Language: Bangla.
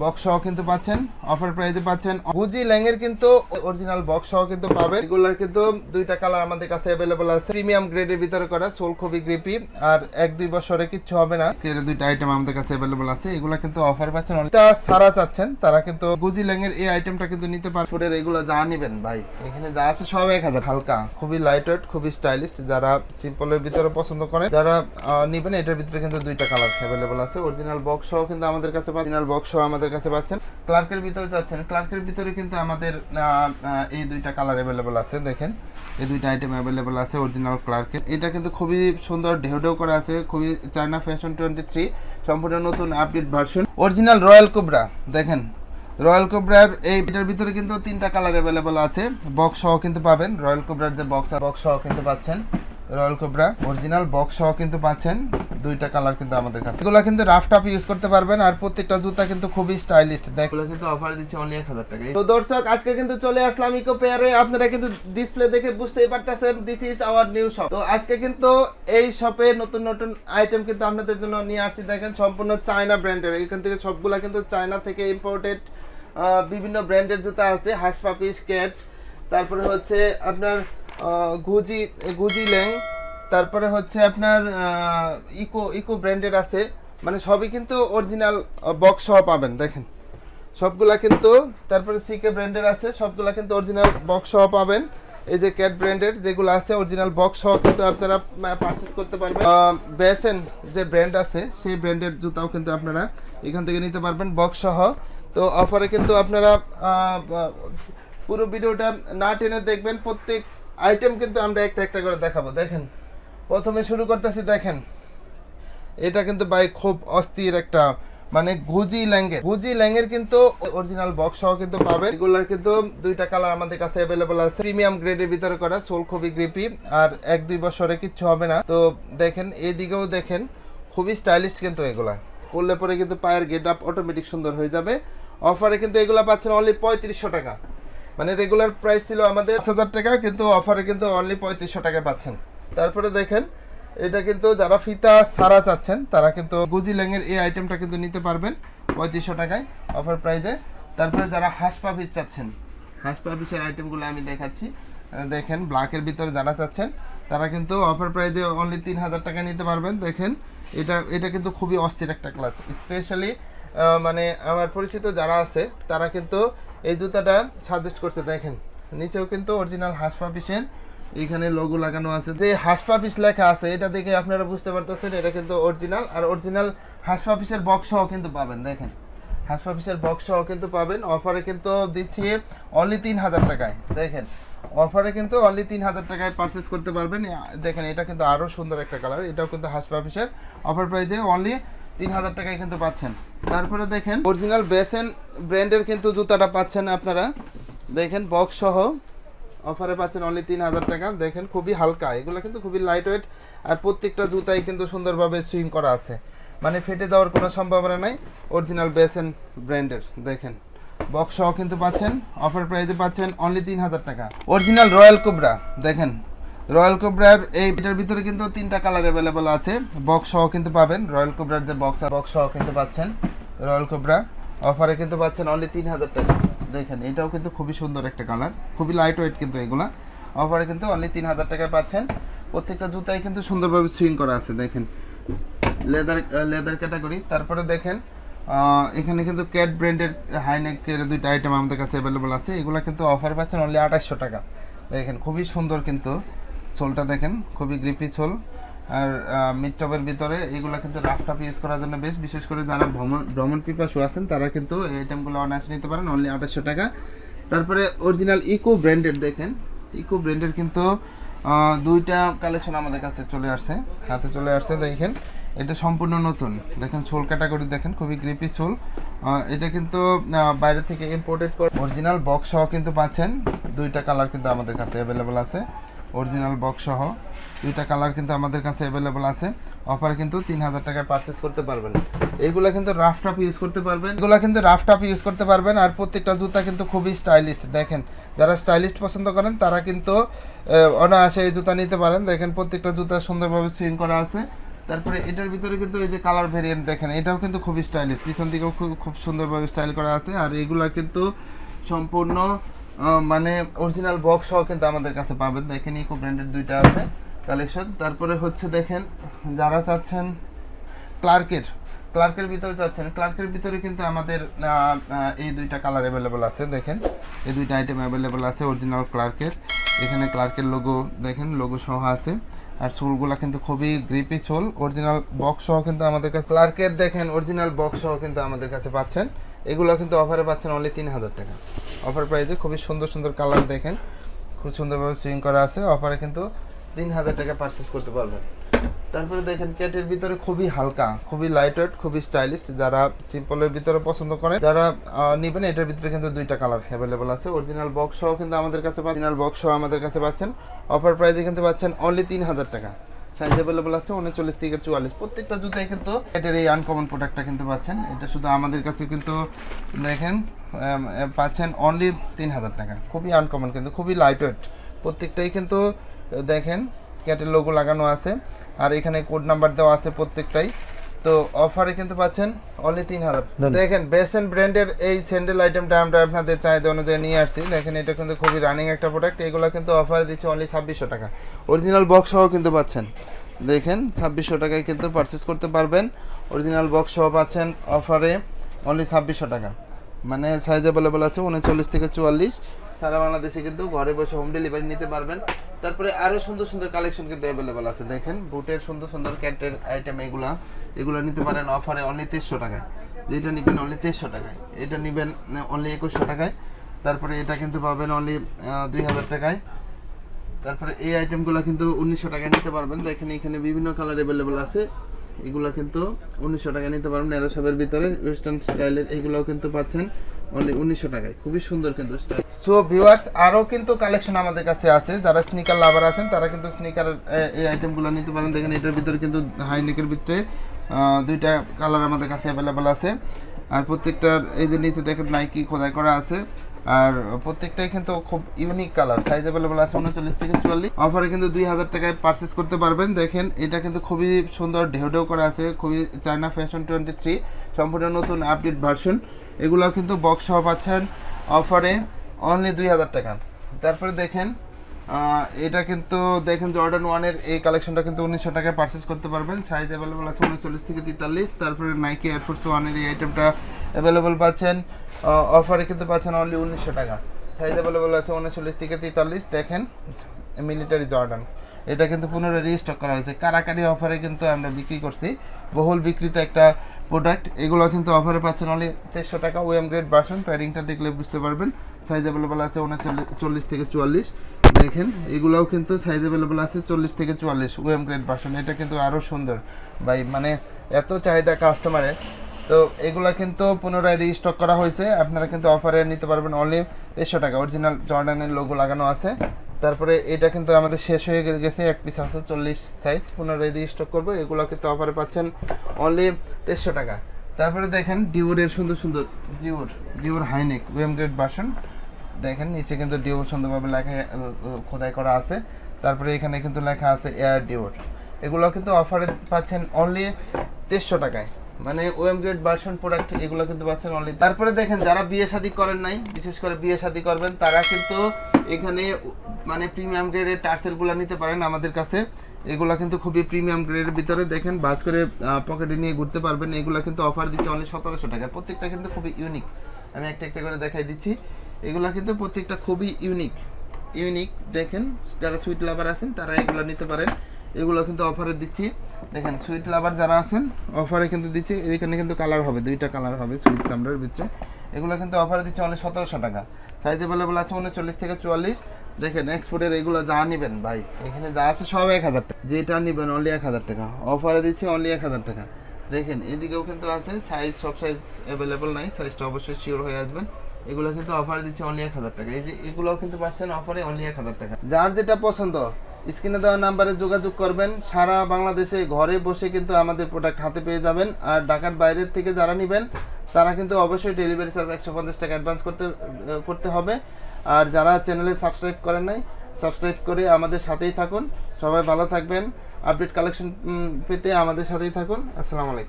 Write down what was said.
বক্স সহ কিন্তু পাচ্ছেন, অফার প্রাইসে পাচ্ছেন। গুজি ল্যাংয়ের কিন্তু অরিজিনাল বক্স সহ কিন্তু পাবেন। এগুলোর কিন্তু দুইটা কালার আমাদের কাছে অ্যাভেলেবল আছে। প্রিমিয়াম গ্রেডের ভিতরে করা, সোল খুবই গ্রিপি, আর 1-2 বছরে কিচ্ছু হবে না। এর দুইটা আইটেম আমাদের কাছে অ্যাভেলেবল আছে। এগুলো কিন্তু অফার পাচ্ছেন। সারা চাচ্ছেন তারা কিন্তু গুজি ল্যাংয়ের এই আইটেমটা কিন্তু নিতে পারেন। ফুডের এগুলো যা নেবেন ভাই, এখানে যা আছে সব 1000। হালকা, খুবই লাইট ওয়েট, খুবই স্টাইলিশ। যারা সিম্পলের ভিতরে পছন্দ করেন, যারা নেবেন, এটার ভিতরে কিন্তু দুইটা কালার অ্যাভেলেবল আছে। অরিজিনাল বক্স সহ কিন্তু আমাদের কাছে অরিজিনাল বক্স সহ আমাদের কাছে পাচ্ছেন। ক্লার্কের ভিতরে চাচ্ছেন, ক্লার্কের ভিতরে কিন্তু আমাদের এই দুইটা কালার অ্যাভেলেবল আছে। দেখেন এই দুইটা আইটেম অ্যাভেলেবল আছে অরিজিনাল ক্লার্কের। এটা কিন্তু খুবই সুন্দর, ঢেউ ঢেউ করা আছে, খুবই চায়না ফ্যাশন 23 সম্পূর্ণ নতুন update version. Original royal cobra, দেখেন রয়্যাল কোবরার এইটার ভিতরে কিন্তু 3টা কালার অ্যাভেলেবল আছে। বক্স সহ কিন্তু পাবেন। রয়্যাল কোবরার যে বক্স সহ কিন্তু পাচ্ছেন। রয়্যাল কোবরা অরিজিনাল বক্স সহ কিন্তু পাচ্ছেন। দুইটা কালার কিন্তু আমাদের কাছে। এগুলো কিন্তু রাফ টাপ ইউজ করতে পারবেন, আর প্রত্যেকটা জুতা কিন্তু খুবই স্টাইলিশ। দেখো কিন্তু অফার দিচ্ছি অনলি 1000 টাকা। তো দর্শক, আজকে কিন্তু চলে আসলাম ইকো পেয়ারে। আপনারা কিন্তু ডিসপ্লে দেখে বুঝতেই পারতেছেন this is our new shop. তো আজকে কিন্তু এই শপে নতুন নতুন আইটেম কিন্তু আপনাদের জন্য নিয়ে আসছি। দেখেন সম্পূর্ণ চায়না ব্র্যান্ডের, এখান থেকে সবগুলা কিন্তু চায়না থেকে ইম্পোর্টেড বিভিন্ন ব্র্যান্ডের জুতা আছে। হাসপাপিস, ক্যাট, তারপরে হচ্ছে আপনার গুজি ল্যাং, তারপরে হচ্ছে আপনার ইকো ব্র্যান্ডের আছে। মানে সবই কিন্তু অরিজিনাল বক্স সহ পাবেন। দেখেন সবগুলা কিন্তু, তারপরে সিকে ব্র্যান্ডের আছে, সবগুলা কিন্তু অরিজিনাল বক্স সহ পাবেন। এই যে ক্যাট ব্র্যান্ডের যেগুলো আছে অরিজিনাল বক্স সহ কিন্তু আপনারা পারচেস করতে পারবেন। বেসেন যে ব্র্যান্ড আছে সেই ব্র্যান্ডের জুতাও কিন্তু আপনারা এখান থেকে নিতে পারবেন বক্স সহ। তো অফারে কিন্তু আপনারা পুরো ভিডিওটা না টেনে দেখবেন। প্রত্যেক আইটেম কিন্তু আমরা একটা একটা করে দেখাবো। দেখেন প্রথমে শুরু করতেছি। দেখেন এটা কিন্তু ভাই খুব অস্থির একটা, মানে গুজি ল্যাংয়ের কিন্তু অরিজিনাল বক্স সহ কিন্তু পাবেন। এগুলোর কিন্তু দুইটা কালার আমাদের কাছে অ্যাভেলেবল আছে। প্রিমিয়াম গ্রেডের ভিতরে করা, সোল খুবই গ্রিপি, আর 1-2 বছরে কিচ্ছু হবে না। তো দেখেন এইদিকেও দেখেন খুবই স্টাইলিশ কিন্তু এগুলা পরলে পরে কিন্তু পায়ের গেট আপ অটোমেটিক সুন্দর হয়ে যাবে। অফারে কিন্তু এগুলা পাচ্ছেন অনলি 3500 টাকা। মানে রেগুলার প্রাইস ছিল আমাদের 5000 টাকা, কিন্তু অফারে কিন্তু অনলি 3500 টাকায় পাচ্ছেন। তারপরে দেখেন এটা কিন্তু যারা ফিতা সারা চাচ্ছেন তারা কিন্তু গুজি ল্যাংয়ের এই আইটেমটা কিন্তু নিতে পারবেন 3500 টাকায় অফার প্রাইসে। তারপরে যারা হাসপাপিস চাচ্ছেন, হাসপাপিসের আইটেমগুলো আমি দেখাচ্ছি। দেখেন ব্ল্যাকের ভিতরে যারা চাচ্ছেন তারা কিন্তু অফার প্রাইসে অনলি 3000 টাকা নিতে পারবেন। দেখেন এটা কিন্তু খুবই অস্থির একটা ক্লাস। স্পেশালি মানে আমার পরিচিত যারা আছে তারা কিন্তু এই জুতাটা সাজেস্ট করছে। দেখেন নিচেও কিন্তু অরিজিনাল হাসপাপিসের এখানে লোগো লাগানো আছে। যে হাসপাপিস লেখা আছে এটা দেখে আপনারা বুঝতে পারতেছেন এটা কিন্তু অরিজিনাল। আর অরিজিনাল হাসপাপিসের বক্স সহ কিন্তু পাবেন। দেখেন হাসপাপিসের বক্স সহ কিন্তু পাবেন। অফারে কিন্তু দিচ্ছি অনলি 3000 টাকায়। দেখেন অফারে কিন্তু অনলি 3000 টাকায় পারচেস করতে পারবেন। দেখেন এটা কিন্তু আরও সুন্দর একটা কালার, এটাও কিন্তু হাসপাপিসের। অফার প্রাইসে অনলি 3000 টাকায় কিন্তু পাচ্ছেন। তারপরে দেখেন অরিজিনাল বেসেন ব্র্যান্ডের কিন্তু জুতাটা পাচ্ছেন আপনারা। দেখেন বক্স সহ অফারে পাচ্ছেন অনলি 3000 টাকা। দেখেন খুবই হালকা, এগুলো কিন্তু খুবই লাইট ওয়েট, আর প্রত্যেকটা জুতাই কিন্তু সুন্দরভাবে সুইং করা আছে, মানে ফেটে যাওয়ার কোনো সম্ভাবনা নাই। অরিজিনাল বেসেন ব্র্যান্ডের দেখেন বক্স সহ কিন্তু পাচ্ছেন। অফার প্রাইসে পাচ্ছেন অনলি 3000 টাকা। অরিজিনাল রয়্যাল কোবরা, দেখেন রয়্যাল কোবরার এইটার ভিতরে কিন্তু 3টা কালার অ্যাভেলেবল আছে। বক্স সহ কিন্তু পাবেন। রয়্যাল কোবরার যে বক্স সহ কিন্তু পাচ্ছেন রয়্যাল কোবরা। অফারে কিন্তু পাচ্ছেন অনলি 3000 টাকা। দেখেন এটাও কিন্তু খুবই সুন্দর একটা কালার, খুবই লাইট ওয়েট কিন্তু এগুলা। অফারে কিন্তু অনলি 3000 টাকায় পাচ্ছেন। প্রত্যেকটা জুতাই কিন্তু সুন্দরভাবে সুইং করা আছে। দেখেন লেদার ক্যাটাগরি। তারপরে দেখেন এখানে কিন্তু ক্যাট ব্র্যান্ডের হাইনেকের দুইটা আইটেম আমাদের কাছে অ্যাভেলেবল আছে। এগুলো কিন্তু অফার পাচ্ছেন অনলি 2800 টাকা। দেখেন খুবই সুন্দর কিন্তু সোলটা, দেখেন খুবই গ্রিপি সোল, আর মিড টপের ভিতরে এগুলো কিন্তু রাফ টাপ ইউজ করার জন্য বেশ, বিশেষ করে যারা ভ্রমণ পিপাসু আছেন তারা কিন্তু এই আইটেমগুলো অনায়াসে নিতে পারেন অনলি 2800 টাকা। তারপরে অরিজিনাল ইকো ব্র্যান্ডের, দেখেন ইকো ব্র্যান্ডের কিন্তু দুইটা কালেকশন আমাদের কাছে চলে আসছে, হাতে চলে আসছে। দেখেন এটা সম্পূর্ণ নতুন। দেখেন সোল ক্যাটাগরি, দেখেন খুবই গ্রিপি সোল। এটা কিন্তু বাইরে থেকে ইম্পোর্টেড করে অরিজিনাল বক্স সহ কিন্তু পাচ্ছেন। দুইটা কালার কিন্তু আমাদের কাছে অ্যাভেলেবল আছে। অরিজিনাল বক্স সহ দুইটা কালার কিন্তু আমাদের কাছে অ্যাভেলেবল আছে। অফার কিন্তু 3000 টাকায় পারচেস করতে পারবেন। এইগুলা কিন্তু রাফ টাপ ইউজ করতে পারবেন, আর প্রত্যেকটা জুতা কিন্তু খুবই স্টাইলিশ। দেখেন যারা স্টাইলিশ পছন্দ করেন তারা কিন্তু অনায়াসে এই জুতা নিতে পারেন। দেখেন প্রত্যেকটা জুতা সুন্দরভাবে সুইং করা আছে। তারপরে এটার ভিতরে কিন্তু এই যে কালার ভেরিয়েন্ট দেখেন, এটাও কিন্তু খুব স্টাইলিশ, পিছন দিকেও খুব সুন্দরভাবে স্টাইল করা আছে। আর এইগুলা কিন্তু সম্পূর্ণ মানে অরিজিনাল বক্স সহ কিন্তু আমাদের কাছে পাবেন। দেখেন ইকো ব্র্যান্ডের দুইটা আছে কালেকশন। তারপরে হচ্ছে দেখেন যারা চাচ্ছেন ক্লার্কের ভিতরে চাচ্ছেন, ক্লার্কের ভিতরে কিন্তু আমাদের এই দুইটা কালার অ্যাভেলেবল আছে। দেখেন এই দুইটা আইটেম অ্যাভেলেবল আছে অরিজিনাল ক্লার্কের। এখানে ক্লার্কের লোগো দেখেন, লোগো সহ আছে। আর সোলগুলো কিন্তু খুবই গ্রিপি সোল, অরিজিনাল বক্স সহ কিন্তু আমাদের কাছে ক্লার্কের দেখেন অরিজিনাল বক্স সহ কিন্তু আমাদের কাছে পাচ্ছেন। এগুলো কিন্তু অফারে পাচ্ছেন অনলি 3000 টাকা অফার প্রাইসে। খুবই সুন্দর সুন্দর কালার দেখেন, খুব সুন্দরভাবে সুইং করা আছে। অফারে কিন্তু 3000 টাকা পারচেস করতে পারবেন। তারপরে দেখেন ক্যাটের ভিতরে খুবই হালকা, খুবই লাইট ওয়েট, খুবই স্টাইলিশ। যারা সিম্পলের ভিতরে পছন্দ করেন, যারা নেবেন, এটার ভিতরে কিন্তু দুইটা কালার অ্যাভেলেবল আছে। অরিজিনাল বক্স সহ কিন্তু আমাদের কাছে পাচ্ছেন। অফার প্রাইসে কিন্তু পাচ্ছেন অনলি 3000 টাকা। সাইজ অ্যাভেলেবল আছে 39 থেকে 44। প্রত্যেকটা জুতাই কিন্তু এটার এই আনকমন প্রোডাক্টটা কিন্তু পাচ্ছেন। এটা শুধু আমাদের কাছে কিন্তু দেখেন পাচ্ছেন অনলি 3000 টাকা। খুবই আনকমন, কিন্তু খুবই লাইট ওয়েট। প্রত্যেকটাই কিন্তু দেখেন ক্যাটের লোগো লাগানো আছে, আর এখানে কোড নাম্বার দেওয়া আছে প্রত্যেকটাই। তো অফারে কিন্তু পাচ্ছেন অনলি 3000। দেখেন বেসেন ব্র্যান্ডের এই স্যান্ডেল আইটেমটা আমরা আপনাদের চাহিদা অনুযায়ী নিয়ে আসছি। দেখেন এটা কিন্তু খুবই রানিং একটা প্রোডাক্ট। এগুলো কিন্তু অফারে দিচ্ছে অনলি 2600 টাকা। অরিজিনাল বক্স সহ কিন্তু পাচ্ছেন। দেখেন 2600 টাকায় কিন্তু পারচেস করতে পারবেন। অরিজিনাল বক্স সহ পাচ্ছেন অফারে অনলি 2600 টাকা। মানে সাইজ অ্যাভেলেবল আছে 39 থেকে 44। সারা বাংলাদেশে কিন্তু ঘরে বসে হোম ডেলিভারি নিতে পারবেন। তারপরে আরও সুন্দর সুন্দর কালেকশন কিন্তু অ্যাভেলেবল আছে। দেখেন বুটের সুন্দর সুন্দর ক্যাটের আইটেম, এগুলো নিতে পারেন অফারে অনলি 2300 টাকায়। যেটা নেবেন অনলি 2300 টাকায়, এটা নেবেন অনলি 2100 টাকায়। তারপরে এটা কিন্তু পাবেন অনলি 2000 টাকায়। তারপরে এই আইটেমগুলো কিন্তু 1900 টাকায় নিতে পারবেন। দেখেন এখানে বিভিন্ন কালার অ্যাভেলেবল আছে। এগুলো কিন্তু 1900 টাকায় নিতে পারবেন। নেরোসাবের ভিতরে ওয়েস্টার্ন স্টাইলের এগুলোও কিন্তু পাচ্ছেন অনলি 1900 টাকায়। খুবই সুন্দর কিন্তু স্টাইল। সো ভিউয়ার্স, আরও কিন্তু কালেকশন আমাদের কাছে আছে। যারা স্নিকার লাভার আছেন তারা কিন্তু স্নিকার এই আইটেমগুলো নিতে পারেন। দেখেন এটার ভিতরে কিন্তু হাইনেকের ভিতরে দুইটা কালার আমাদের কাছে অ্যাভেলেবল আছে। আর প্রত্যেকটার এই যে নিচে দেখেন নাইকি খোদাই করা আছে। আর প্রত্যেকটাই কিন্তু খুব ইউনিক কালার। সাইজ অ্যাভেলেবল আছে 39 থেকে 44। অফারে কিন্তু 2000 টাকায় পারচেস করতে পারবেন। দেখেন এটা কিন্তু খুবই সুন্দর ঢেউ করা আছে, খুবই চায়না ফ্যাশন 23 সম্পূর্ণ নতুন আপডেট ভার্সন। এগুলো কিন্তু বক্স সহ পাচ্ছেন অফারে অনলি 2000 টাকা। তারপরে দেখেন এটা কিন্তু দেখেন জর্ডান 1-এর এই কালেকশনটা কিন্তু 1900 টাকায় পারচেস করতে পারবেন। সাইজ অ্যাভেলেবল আছে 39 থেকে 43। তারপরে নাইকি এয়ারফোর্স 1-এর এই আইটেমটা অ্যাভেলেবল পাচ্ছেন অফারে কিন্তু পাচ্ছেন অনলি 1900 টাকা। সাইজ অ্যাভেলেবল আছে 39 থেকে 43। দেখেন মিলিটারি জর্ডান, এটা কিন্তু পুনরায় রিস্টক করা হয়েছে। কারাকারি অফারে কিন্তু আমরা বিক্রি করছি, বহুল বিক্রিত একটা প্রোডাক্ট। এগুলো কিন্তু অফারে পাচ্ছেন অনলি 2300 টাকা। ওএম গ্রেড ভার্সন, প্যাডিংটা দেখলে বুঝতে পারবেন। সাইজ অ্যাভেলেবল আছে 39 থেকে 44। দেখেন এগুলোও কিন্তু সাইজ অ্যাভেলেবল আছে 40 থেকে 44 ওএম গ্রেড ভার্সন। এটা কিন্তু আরও সুন্দর ভাই, মানে এত চাহিদা কাস্টমারের। তো এগুলো কিন্তু পুনরায় রিস্টক করা হয়েছে। আপনারা কিন্তু অফারে নিতে পারবেন অনলি 2300 টাকা। অরিজিনাল জর্ডানের লোগো লাগানো আছে। তারপরে এটা কিন্তু আমাদের শেষ হয়ে গেছে, এক পিস আছে 40 সাইজ, পুনরায় রিস্টক করবো। এগুলো কিন্তু অফারে পাচ্ছেন অনলি 2300 টাকা। তারপরে দেখেন ডিওরের সুন্দর সুন্দর ডিওর হাইনেক ওএম গ্রেড ভার্সন। দেখেন নিচে কিন্তু ডিওর সুন্দরভাবে লেখা খোদাই করা আছে। তারপরে এখানে কিন্তু লেখা আছে এয়ার ডিওর। এগুলো কিন্তু অফারে পাচ্ছেন অনলি 2300 টাকায়। মানে ওএম গ্রেড ভার্সন প্রোডাক্ট এগুলো কিন্তু পাচ্ছেন অনলি। তারপরে দেখেন যারা বিয়ে শাদী করেন নাই, বিশেষ করে বিয়ে শাদী করবেন, তারা কিন্তু এখানে মানে প্রিমিয়াম গ্রেডের টার্সেলগুলো নিতে পারেন আমাদের কাছে। এগুলো কিন্তু খুবই প্রিমিয়াম গ্রেডের ভিতরে। দেখেন বাস করে পকেটে নিয়ে ঘুরতে পারবেন। এগুলো কিন্তু অফার দিচ্ছে অনলি 1700 টাকা। প্রত্যেকটা কিন্তু খুবই ইউনিক, আমি একটা একটা করে দেখাই দিচ্ছি। এগুলো কিন্তু প্রত্যেকটা খুবই ইউনিক। দেখেন যারা সুইট লাভার আছেন তারা এগুলো নিতে পারেন। এগুলো কিন্তু অফারে দিচ্ছি। দেখেন সুইট লাভার যারা আছেন অফারে কিন্তু দিচ্ছি। এখানে কিন্তু কালার হবে, দুইটা কালার হবে সুইট চামড়ার ভিতরে। এগুলো কিন্তু অফারে দিচ্ছে অনলি 1700 টাকা। সাইজ অ্যাভেলেবল আছে 39 থেকে 44। দেখেন এক্সপোর্টের এগুলো যা নেবেন ভাই, এখানে যা আছে সব 1000 টাকা। যেটা নেবেন অনলি 1000 টাকা। অফারে দিচ্ছি অনলি 1000 টাকা। দেখেন এদিকেও কিন্তু আছে সাইজ, সব সাইজ অ্যাভেলেবল নাই, সাইজটা অবশ্যই শিওর হয়ে আসবেন। এগুলো কিন্তু অফারে দিচ্ছে অনলি 1000 টাকা। এই যে এগুলোও কিন্তু পাচ্ছেন অফারে অনলি 1000 টাকা। যার যেটা পছন্দ স্ক্রিনে দেওয়া নাম্বারে যোগাযোগ করবেন। সারা বাংলাদেশে ঘরে বসে কিন্তু আমাদের প্রোডাক্ট হাতে পেয়ে যাবেন। আর ঢাকার বাইরের থেকে যারা নেবেন তারা কিন্তু অবশ্যই ডেলিভারি চার্জ 150 টাকা অ্যাডভান্স করতে হবে। আর যারা চ্যানেলে সাবস্ক্রাইব করেন নাই, সাবস্ক্রাইব করে আমাদের সাথেই থাকুন। সবাই ভালো থাকবেন। আপডেট কালেকশন পেতে আমাদের সাথেই থাকুন। আসসালামু আলাইকুম।